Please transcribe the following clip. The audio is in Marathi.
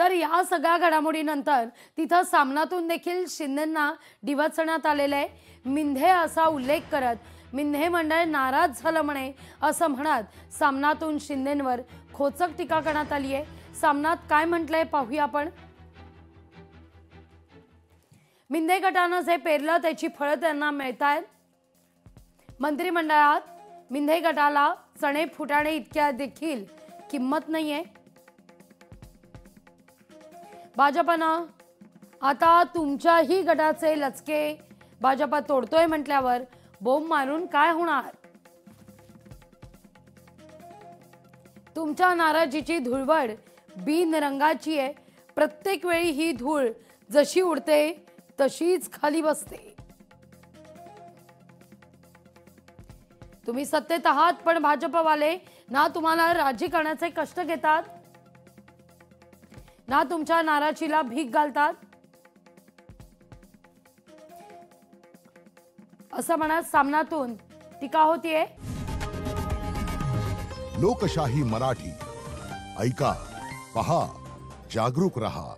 तर या सगळ्या घडामोडीनंतर तिथं सामनातून देखील शिंदेंना डिवचण्यात आलेलं आहे. मिंधे असा उल्लेख करत मिंधे मंडळ नाराज झालं म्हणे असं म्हणत सामनातून शिंदेंवर खोचक टीका करण्यात आली आहे. सामनात काय म्हटलंय पाहूया आपण. मिंधे गटानं जे पेरलं त्याची फळं त्यांना मिळतायत. मंत्रिमंडळात मिंधे गटाला चणे फुटाणे इतक्या देखील किंमत नाहीये. भाजपनं आता तुमच्याही गटाचे लचके भाजप तोडतोय म्हटल्यावर बोंब मारून काय होणार. तुमच्या नाराजीची धुळवड बिनरंगाची आहे. प्रत्येक वेळी ही धूळ जशी उडते तशीच खाली बसते. तुम्ही सत्तेत आहात पण भाजपवाले ना तुम्हाला राजी करण्याचे कष्ट घेतात ना तुमच्या नाराजीला भीक घालतात असं म्हणत सामनातून टीका होतीये. लोकशाही मराठी ऐका, पहा, जागरूक रहा.